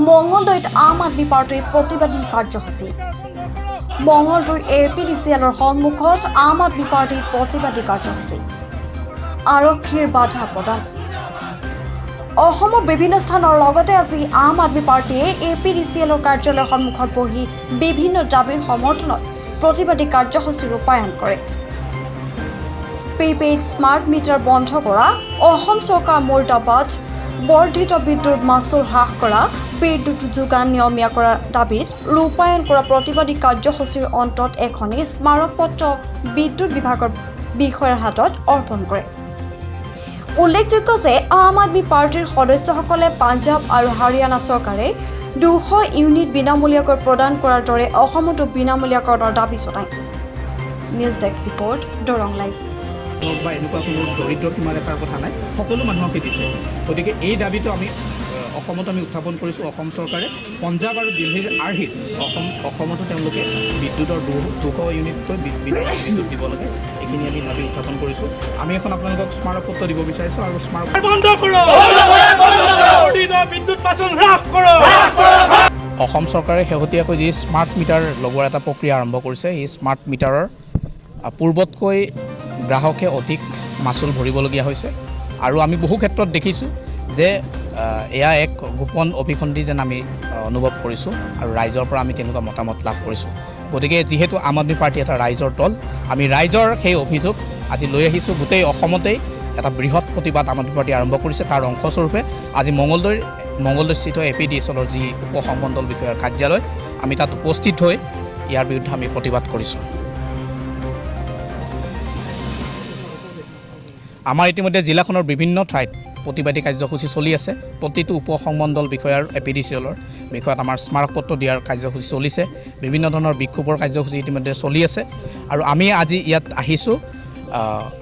মঙলদৈত আম আদমি পাৰ্টিৰ প্ৰতিবাদী কাৰ্যসূচী। মঙলদৈ APDCLৰ সন্মুখত আম আদমি পাৰ্টিৰ প্ৰতিবাদী কাৰ্যসূচী। আৰক্ষীৰ বাধা প্ৰদান। অসমৰ বিভিন্ন স্থানৰ লগতে আজি আম আদমি পাৰ্টিয়ে APDCLৰ কাৰ্যালয়ৰ সন্মুখত বহি বিভিন্ন দাবীৰ সমৰ্থনত প্ৰতিবাদী কাৰ্যসূচী ৰূপায়ণ কৰে। প্ৰিপেইড স্মাৰ্ট মিটাৰ বন্ধ কৰা, অসম চৰকাৰ মুৰ্দাবাদ, বৰ্ধিত বিদ্যুৎ মাচুল হ্ৰাস কৰা, বিদ্যুৎ যোগান নিয়মীয়া কৰাৰ দাবীত ৰূপায়ণ কৰা প্ৰতিবাদী কাৰ্যসূচীৰ অন্তত এখনি স্মাৰকপত্ৰ বিদ্যুৎ বিভাগৰ বিষয়াৰ হাতত অৰ্পণ কৰে। উল্লেখযোগ্য যে আম আদমি পাৰ্টিৰ সদস্যসকলে পাঞ্জাৱ আৰু হাৰিয়ানা চৰকাৰে 200 ইউনিট বিনামূলীয়াকৈ প্ৰদান কৰাৰ দৰে অসমতো বিনামূলীয়াকৰণৰ দাবী জনায়। News desk report Darrang live. বা এনেকুৱা কোনো দৰিদ্ৰ সীমাৰেখাৰ কথা নাই, সকলো মানুহকে দিছে। গতিকে এই দাবীটো আমি অসমত উত্থাপন কৰিছোঁ। অসম চৰকাৰে পঞ্জাৱ আৰু দিল্লীৰ আৰ্হিত অসমতো তেওঁলোকে বিদ্যুতৰ 200 ইউনিটকৈ বিদ্যুৎ দিব লাগে। এইখিনি আমি দাবী উত্থাপন কৰিছোঁ। আমি এখন আপোনালোকক স্মাৰকপত্ৰ দিব বিচাৰিছোঁ আৰু স্মাৰক বন্ধ কৰক, বিদ্যুৎ মাচুল হ্ৰাস কৰক। অসম চৰকাৰে শেহতীয়াকৈ যি স্মাৰ্ট মিটাৰ লগোৱাৰ এটা প্ৰক্ৰিয়া আৰম্ভ কৰিছে, এই স্মাৰ্ট মিটাৰৰ পূৰ্বতকৈ গ্ৰাহকে অধিক মাচুল ভৰিবলগীয়া হৈছে আৰু আমি বহু ক্ষেত্ৰত দেখিছোঁ যে এয়া এক গোপন অভিসন্ধি যেন আমি অনুভৱ কৰিছোঁ আৰু ৰাইজৰ পৰা আমি তেনেকুৱা মতামত লাভ কৰিছোঁ। গতিকে যিহেতু আম আদমি পাৰ্টি এটা ৰাইজৰ দল, আমি ৰাইজৰ সেই অভিযোগ আজি লৈ আহিছোঁ। গোটেই অসমতেই এটা বৃহৎ প্ৰতিবাদ আম আদমি পাৰ্টি আৰম্ভ কৰিছে। তাৰ অংশস্বৰূপে আজি মঙলদৈস্থিত APDCLৰ যি উপসংমণ্ডল বিষয়াৰ কাৰ্যালয়, আমি তাত উপস্থিত হৈ ইয়াৰ বিৰুদ্ধে আমি প্ৰতিবাদ কৰিছোঁ। আমাৰ ইতিমধ্যে জিলাখনৰ বিভিন্ন ঠাইত প্ৰতিবাদী কাৰ্যসূচী চলি আছে। প্ৰতিটো উপসংমণ্ডল বিষয়াৰ APDCLৰ বিষয়ত আমাৰ স্মাৰকপত্ৰ দিয়াৰ কাৰ্যসূচী চলিছে। বিভিন্ন ধৰণৰ বিক্ষোভৰ কাৰ্যসূচী ইতিমধ্যে চলি আছে আৰু আমি আজি ইয়াত আহিছোঁ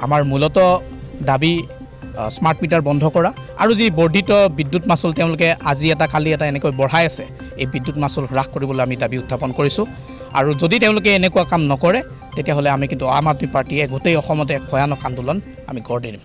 আমাৰ মূলতঃ দাবী স্মাৰ্ট মিটাৰ বন্ধ কৰা আৰু যি বৰ্ধিত বিদ্যুৎ মাচুল তেওঁলোকে আজি এটা কালি এটা এনেকৈ বঢ়াই আছে, এই বিদ্যুৎ মাচুল হ্ৰাস কৰিবলৈ আমি দাবী উত্থাপন কৰিছোঁ। আৰু যদি তেওঁলোকে এনেকুৱা কাম নকৰে তেতিয়াহ'লে আমি কিন্তু আম আদমি পাৰ্টিয়ে গোটেই অসমতে এক ভয়ানক আন্দোলন আমি গঢ় দি দিম।